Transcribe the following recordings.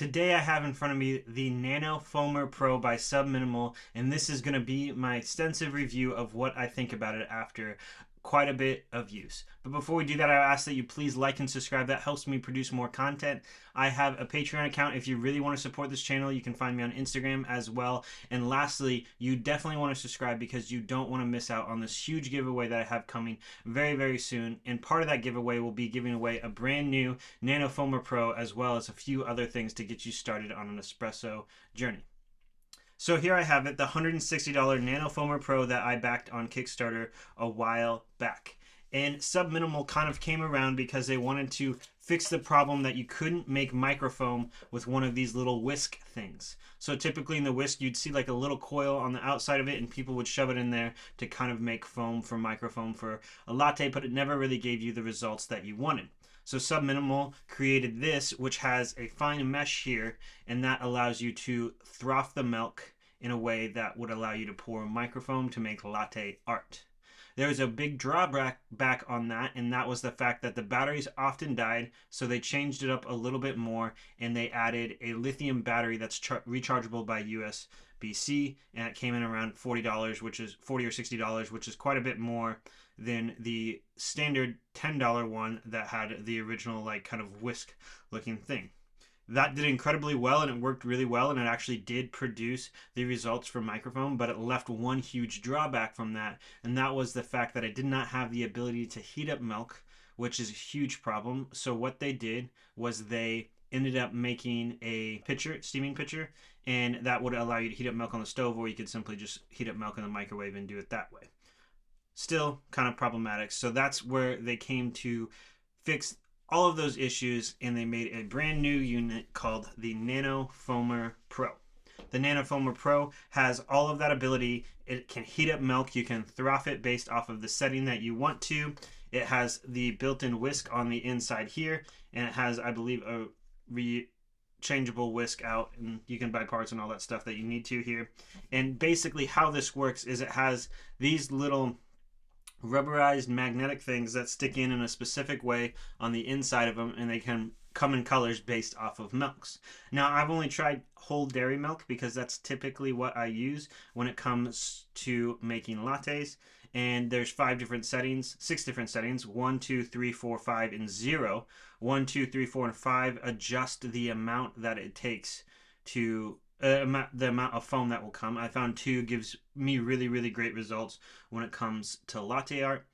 Today I have in front of me the Nano Foamer Pro by Subminimal, and this is going to be my extensive review of what I think about it after quite a bit of use. But before we do that, I ask that you please like and subscribe. That helps me produce more content. I have a Patreon account. If you really want to support this channel, you can find me on Instagram as well. And lastly, you definitely want to subscribe because you don't want to miss out on this huge giveaway that I have coming very, very soon. And part of that giveaway will be giving away a brand new Nano Foamer Pro as well as a few other things to get you started on an espresso journey. So here I have it, the $160 Nano Foamer Pro that I backed on Kickstarter a while back. And Subminimal kind of came around because they wanted to fix the problem that you couldn't make microfoam with one of these little whisk things. So typically in the whisk, you'd see like a little coil on the outside of it and people would shove it in there to kind of make foam for microfoam for a latte, but it never really gave you the results that you wanted. So Subminimal created this, which has a fine mesh here, and that allows you to froth the milk in a way that would allow you to pour microfoam to make latte art. There was a big drawback on that, and that was the fact that the batteries often died, so they changed it up a little bit more, and they added a lithium battery that's rechargeable by USB-C, and it came in around $40, which is $40 or $60, which is quite a bit more than the standard $10 one that had the original like kind of whisk looking thing. That did incredibly well and it worked really well and it actually did produce the results for microfoam, but it left one huge drawback from that, and that was the fact that it did not have the ability to heat up milk, which is a huge problem. So what they did was they ended up making a pitcher, steaming pitcher, and that would allow you to heat up milk on the stove, or you could simply just heat up milk in the microwave and do it that way. Still kind of problematic. So that's where they came to fix all of those issues, and they made a brand new unit called the Nano Foamer Pro. The Nano Foamer Pro has all of that ability. It can heat up milk. You can froth it based off of the setting that you want to. It has the built-in whisk on the inside here, and it has, I believe, a changeable whisk out, and you can buy parts and all that stuff that you need to here. And basically how this works is it has these little rubberized magnetic things that stick in a specific way on the inside of them, and they can come in colors based off of milks. Now I've only tried whole dairy milk because that's typically what I use when it comes to making lattes, and there's 5 different settings, 6 different settings: 1, 2, 3, 4, 5, and 0. 1, 2, 3, 4, and 5 adjust the amount that it takes to the amount of foam that will come. I found 2 gives me really, really great results when it comes to latte art.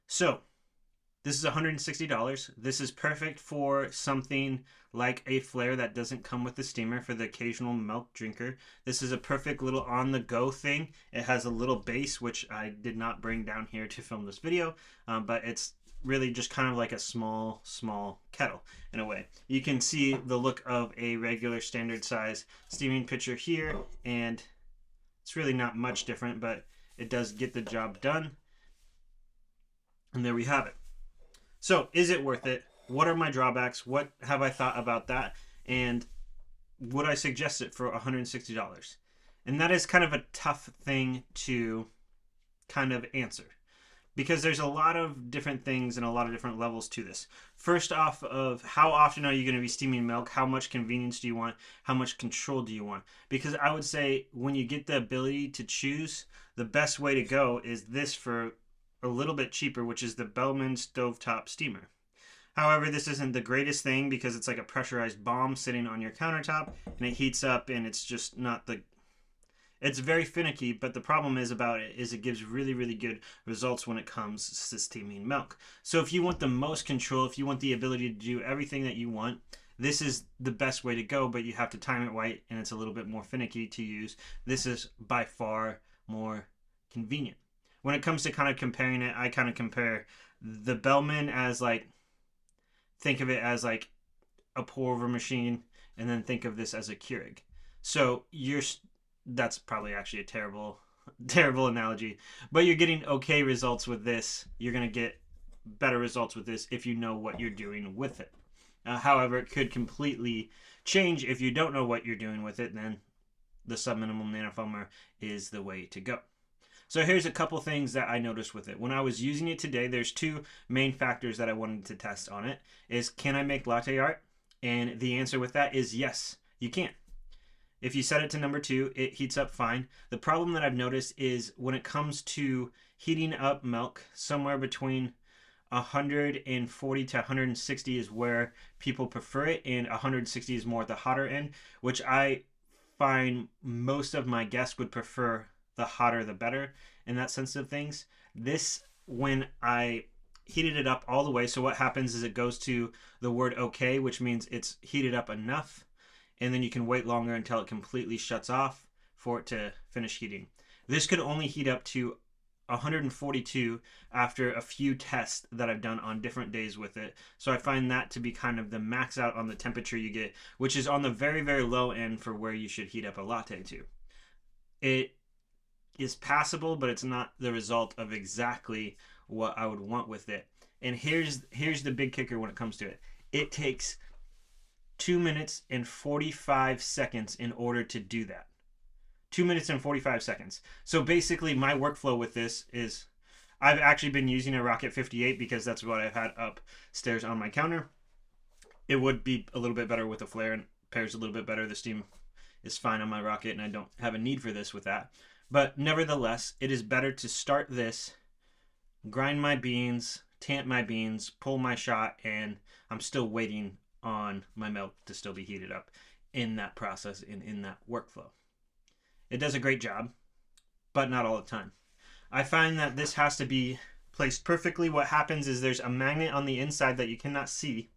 So this is $160. This is perfect for something like a flare that doesn't come with the steamer for the occasional milk drinker. This is a perfect little on-the-go thing. It has a little base, which I did not bring down here to film this video, but it's really just kind of like a small kettle in a way. You can see the look of a regular standard size steaming pitcher here, and it's really not much different, but it does get the job done. And there we have it. So is it worth it? What are my drawbacks? What have I thought about that? And would I suggest it for $160? And that is kind of a tough thing to kind of answer, because there's a lot of different things and a lot of different levels to this. First off, of how often are you going to be steaming milk? How much convenience do you want? How much control do you want? Because I would say when you get the ability to choose, the best way to go is this for a little bit cheaper, which is the Bellman Stovetop Steamer. However, this isn't the greatest thing because it's like a pressurized bomb sitting on your countertop and it heats up, and it's just not the... It's very finicky, but the problem is about it is it gives really, really good results when it comes to steaming milk. So if you want the most control, if you want the ability to do everything that you want, this is the best way to go, but you have to time it right, and it's a little bit more finicky to use. This is by far more convenient. When it comes to kind of comparing it, I kind of compare the Bellman as like, think of it as like a pour over machine, and then think of this as a Keurig. So that's probably actually a terrible analogy, but you're getting okay results with this. You're going to get better results with this if you know what you're doing with it. However, it could completely change if you don't know what you're doing with it. Then the Subminimal Nano Foamer is the way to go. So here's a couple things that I noticed with it. When I was using it today, there's 2 main factors that I wanted to test on it. Is, can I make latte art? And the answer with that is yes, you can. If you set it to number 2, it heats up fine. The problem that I've noticed is when it comes to heating up milk, somewhere between 140 to 160 is where people prefer it, and 160 is more at the hotter end, which I find most of my guests would prefer the hotter the better in that sense of things. This, when I heated it up all the way, so what happens is it goes to the word okay, which means it's heated up enough, and then you can wait longer until it completely shuts off for it to finish heating. This could only heat up to 142 after a few tests that I've done on different days with it. So I find that to be kind of the max out on the temperature you get, which is on the very, very low end for where you should heat up a latte to. It is passable, but it's not the result of exactly what I would want with it. And here's the big kicker when it comes to it. It takes 2 minutes and 45 seconds in order to do that. 2 minutes and 45 seconds. So basically my workflow with this is I've actually been using a Rocket 58 because that's what I've had upstairs on my counter. It would be a little bit better with a flare and pairs a little bit better. The steam is fine on my Rocket and I don't have a need for this with that. But nevertheless, it is better to start this, grind my beans, tamp my beans, pull my shot, and I'm still waiting on my milk to still be heated up in that process and in that workflow. It does a great job, but not all the time. I find that this has to be placed perfectly. What happens is there's a magnet on the inside that you cannot see,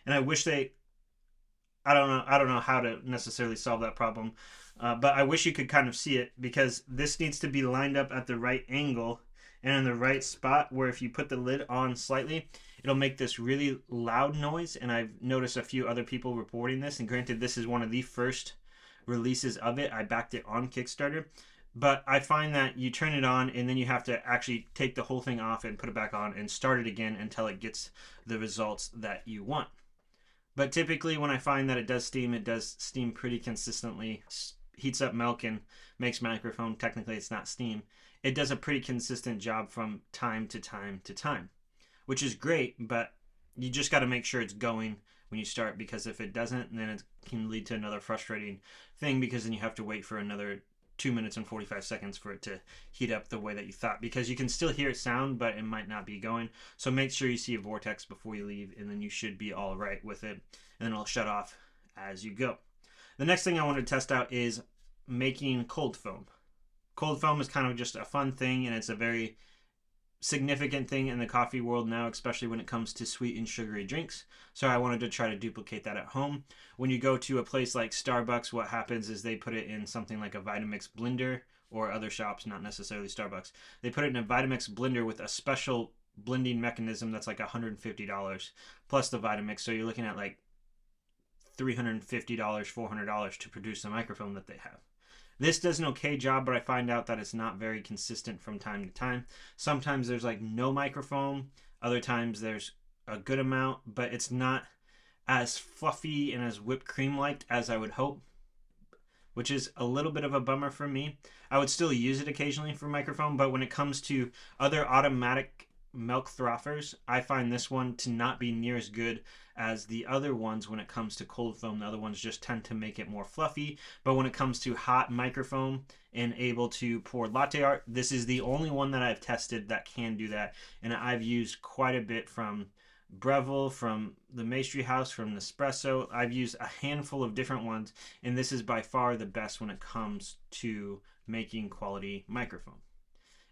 and I wish I don't know how to necessarily solve that problem, but I wish you could kind of see it, because this needs to be lined up at the right angle and in the right spot where if you put the lid on slightly, it'll make this really loud noise. And I've noticed a few other people reporting this, and granted this is one of the first releases of it. I backed it on Kickstarter, but I find that you turn it on and then you have to actually take the whole thing off and put it back on and start it again until it gets the results that you want. But typically when I find that it does steam pretty consistently, heats up milk and makes microfoam. Technically it's not steam. It does a pretty consistent job from time to time to time, which is great, but you just got to make sure it's going when you start, because if it doesn't, then it can lead to another frustrating thing, because then you have to wait for another 2 minutes and 45 seconds for it to heat up the way that you thought, because you can still hear it sound, but it might not be going. So make sure you see a vortex before you leave, and then you should be all right with it, and then it'll shut off as you go. The next thing I want to test out is making cold foam. Cold foam is kind of just a fun thing, and it's a very significant thing in the coffee world now, especially when it comes to sweet and sugary drinks. So I wanted to try to duplicate that at home. When you go to a place like Starbucks, what happens is they put it in something like a Vitamix blender, or other shops, not necessarily Starbucks. They put it in a Vitamix blender with a special blending mechanism that's like $150 plus the Vitamix. So you're looking at like $350, $400 to produce the microfoam that they have. This does an okay job, but I find out that it's not very consistent from time to time. Sometimes there's like no microfoam. Other times there's a good amount, but it's not as fluffy and as whipped cream-like as I would hope, which is a little bit of a bummer for me. I would still use it occasionally for microfoam, but when it comes to other automatic milk frothers, I find this one to not be near as good as the other ones when it comes to cold foam. The other ones just tend to make it more fluffy, but when it comes to hot microfoam and able to pour latte art, this is the only one that I've tested that can do that, and I've used quite a bit from Breville, from the Maestri House, from Nespresso. I've used a handful of different ones, and this is by far the best when it comes to making quality microfoam.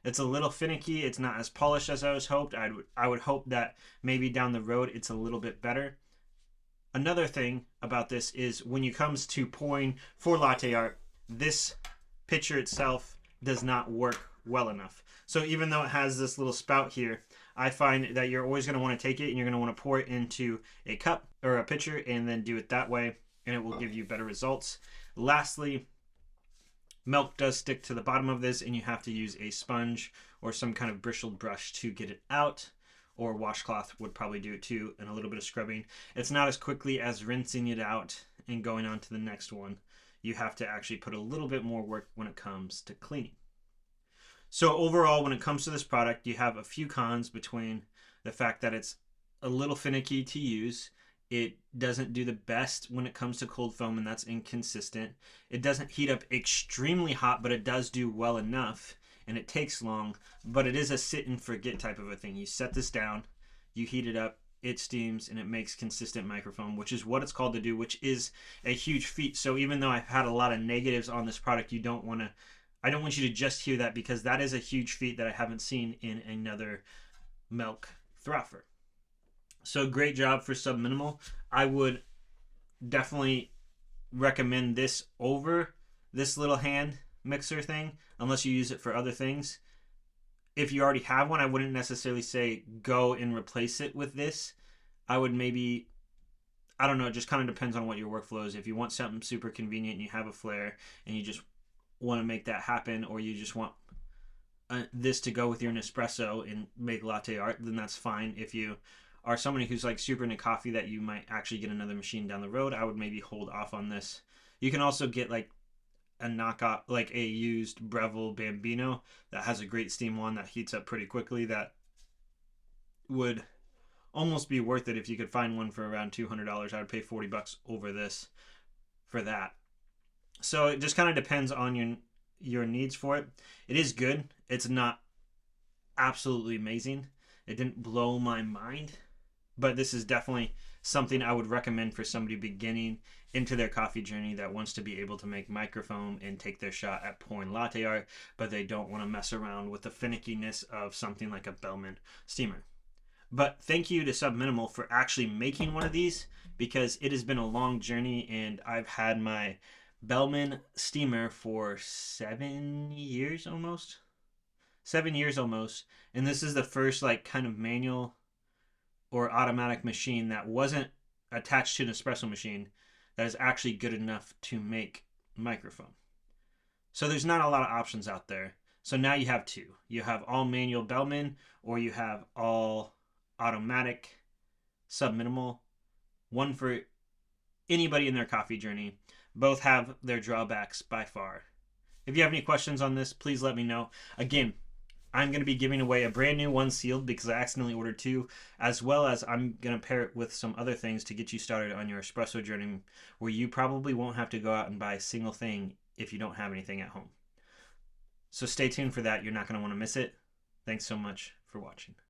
It's a little finicky. It's not as polished as I was hoped. I would hope that maybe down the road it's a little bit better. Another thing about this is when it comes to pouring for latte art, this pitcher itself does not work well enough. So even though it has this little spout here, I find that you're always going to want to take it and you're going to want to pour it into a cup or a pitcher and then do it that way, and it will give you better results. Lastly, milk does stick to the bottom of this, and you have to use a sponge or some kind of bristled brush to get it out, or washcloth would probably do it too, and a little bit of scrubbing. It's not as quickly as rinsing it out and going on to the next one. You have to actually put a little bit more work when it comes to cleaning. So overall, when it comes to this product, you have a few cons between the fact that it's a little finicky to use It doesn't do the best when it comes to cold foam, and that's inconsistent. It doesn't heat up extremely hot, but it does do well enough, and it takes long, but it is a sit and forget type of a thing. You set this down, you heat it up, it steams, and it makes consistent microfoam, which is what it's called to do, which is a huge feat. So even though I've had a lot of negatives on this product, I don't want you to just hear that, because that is a huge feat that I haven't seen in another milk frother. So great job for Subminimal. I would definitely recommend this over this little hand mixer thing, unless you use it for other things. If you already have one, I wouldn't necessarily say go and replace it with this. I would maybe, I don't know, it just kind of depends on what your workflow is. If you want something super convenient and you have a flare and you just want to make that happen, or you just want this to go with your Nespresso and make latte art, then that's fine. If you are somebody who's like super into coffee that you might actually get another machine down the road, I would maybe hold off on this. You can also get like a knockoff, like a used Breville Bambino that has a great steam wand that heats up pretty quickly. That would almost be worth it if you could find one for around $200. I would pay $40 over this for that. So it just kind of depends on your needs for it. It is good. It's not absolutely amazing. It didn't blow my mind, but this is definitely something I would recommend for somebody beginning into their coffee journey that wants to be able to make microfoam and take their shot at pouring latte art, but they don't want to mess around with the finickiness of something like a Bellman steamer. But thank you to Subminimal for actually making one of these, because it has been a long journey, and I've had my Bellman steamer for 7 years almost. 7 years almost. And this is the first like kind of manual or automatic machine that wasn't attached to an espresso machine that is actually good enough to make microfoam. So there's not a lot of options out there. So now you have two. You have all manual Bellman, or you have all automatic Subminimal. One for anybody in their coffee journey. Both have their drawbacks by far. If you have any questions on this, please let me know. Again, I'm going to be giving away a brand new one sealed because I accidentally ordered two, as well as I'm going to pair it with some other things to get you started on your espresso journey, where you probably won't have to go out and buy a single thing if you don't have anything at home. So stay tuned for that. You're not going to want to miss it. Thanks so much for watching.